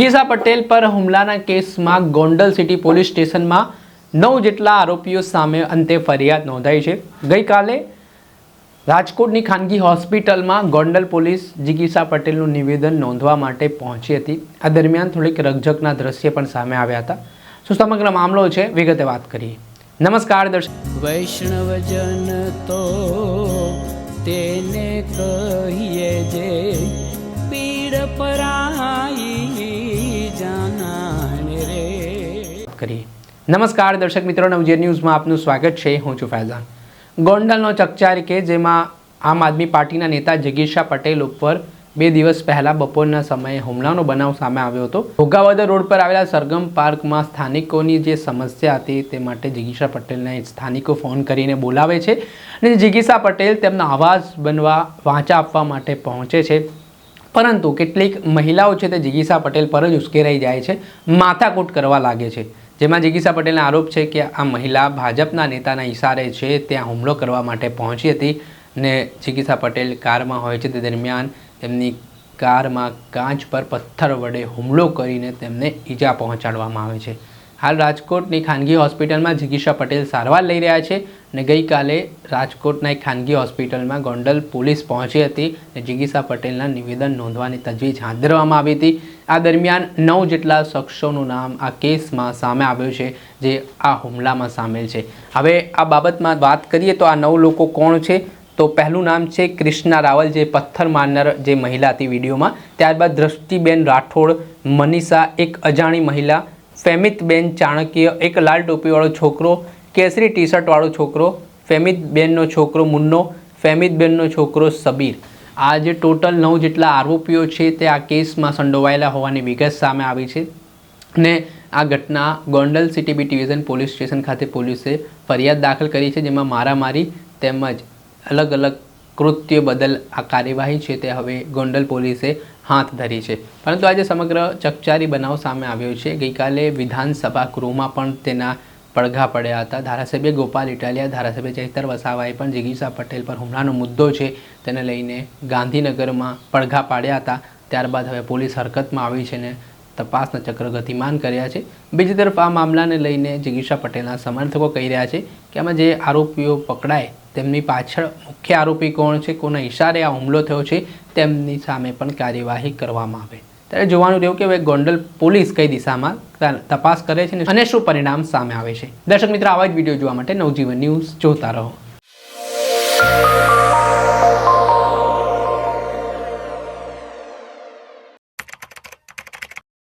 જિગીશા પટેલ પર હુમલાના કેસમાં ગોંડલ સિટી પોલીસ સ્ટેશનમાં 9 જેટલા આરોપીઓ સામે અંતે ફરિયાદ નોંધાઈ છે। ગઈકાલે રાજકોટની ખાનગી હોસ્પિટલમાં ગોંડલ પોલીસ જિગીશા પટેલનું નિવેદન નોંધવા માટે પહોંચી હતી। આ દરમિયાન થોડીક રકઝકના દ્રશ્ય પણ સામે આવ્યા હતા। શું સમગ્ર મામલો છે, વિગતે વાત કરીએ। નમસ્કાર દર્શક। વૈષ્ણવજન તો તેને કહીએ જે પીડ પરાઈ જાનાને રે કરીએ। નમસ્કાર દર્શક મિત્રો, નવજીવન ન્યૂઝમાં આપનું સ્વાગત છે। હું છું ફૈઝાન। ગોંડલનો ચકચારી કે જેમાં આમ આદમી પાર્ટીના નેતા જિગીશા પટેલ ઉપર 2 દિવસ પહેલા બપોરના સમયે હુમલાનો બનાવ સામે આવ્યો હતો। ઘોઘાવદર રોડ પર આવેલા સરગમ પાર્કમાં સ્થાનિકોની જે સમસ્યા હતી તે માટે જિગીશા પટેલને સ્થાનિકો ફોન કરીને બોલાવે છે અને જિગીશા પટેલ તેમનો અવાજ બનવા વાંચા આપવા માટે પહોંચે છે, પરંતુ કેટલીક મહિલાઓ છે તે જિગીશા પટેલ પર જ ઉશ્કેરાઈ જાય છે, માથાકૂટ કરવા લાગે છે। જેમાં જિગીશા પટેલનો આરોપ છે કે આ મહિલા ભાજપના નેતાના ઇશારે છે ત્યાં હુમલો કરવા માટે પહોંચી હતી ને જિગીશા પટેલ કારમાં હોય છે તે દરમિયાન તેમની કારમાં કાચ પર પથ્થર વડે હુમલો કરીને તેમને ઈજા પહોંચાડવામાં આવે છે। હાલ રાજકોટની ખાનગી હોસ્પિટલમાં જિગીશા પટેલ સારવાર લઈ રહ્યા છે અને ગઈકાલે રાજકોટના એક ખાનગી હોસ્પિટલમાં ગોંડલ પોલીસ પહોંચી હતી અને જિગીશા પટેલના નિવેદન નોંધવાની તજવીજ હાથ ધરવામાં આવી હતી। આ દરમિયાન 9 જેટલા શખ્સોનું નામ આ કેસમાં સામે આવ્યું છે જે આ હુમલામાં સામેલ છે। હવે આ બાબતમાં વાત કરીએ તો આ 9 લોકો કોણ છે, તો પહેલું નામ છે કૃષ્ણા રાવલ, જે પથ્થર મારનાર જે મહિલા હતી વિડીયોમાં। ત્યારબાદ દ્રષ્ટિબેન રાઠોડ, મનીષા એક અજાણી મહિલા, ફેમિતબેન ચાણક્ય એક લાલ ટોપીવાળો છોકરો, કેસરી ટી શર્ટવાળો છોકરો, ફેમિતબેનનો છોકરો મુન્નો, ફેમિતબેનનો છોકરો સબીર। આ જે ટોટલ 9 જેટલા આરોપીઓ છે તે આ કેસમાં સંડોવાયેલા હોવાની વિગત સામે આવી છે અને આ ઘટના Gondal city B division police station ખાતે પોલીસે ફરિયાદ દાખલ કરી છે, જેમાં મારામારી તેમજ અલગ અલગ કૃત્ય બદલ આ કાર્યવાહી છે તે હવે ગોંડલ પોલીસે હાથ ધરી છે। પરંતુ આજે સમગ્ર ચકચારી બનાવ સામે આવ્યો છે। ગઈકાલે વિધાનસભા ગૃહમાં પણ તેના પડઘા પડ્યા હતા। ધારાસભ્ય ગોપાલ ઇટાલિયા, ધારાસભ્ય ચૈતર વસાવાએ પણ જિગીશા પટેલ પર હુમલાનો મુદ્દો છે તેને લઈને ગાંધીનગરમાં પડઘા પાડ્યા હતા। ત્યારબાદ હવે પોલીસ હરકતમાં આવી છે ને તપાસના ચક્ર ગતિમાન કર્યા છે। બીજી તરફ આ મામલાને લઈને જિગીશા પટેલના સમર્થકો કહી રહ્યા છે કે આમાં જે આરોપીઓ પકડાય તેમની પાછળ મુખ્ય આરોપી કોણ છે, કોના ઇશારે આ હુમલો થયો છે, તેમની સામે પણ કાર્યવાહી કરવામાં આવે। ત્યારે જોવાનું રહ્યું કે હવે ગોંડલ પોલીસ કઈ દિશામાં તપાસ કરે છે અને શું પરિણામ સામે આવે છે। દર્શક મિત્રો, આવા જ વિડીયો જોવા માટે નવજીવન ન્યૂઝ જોતા રહો।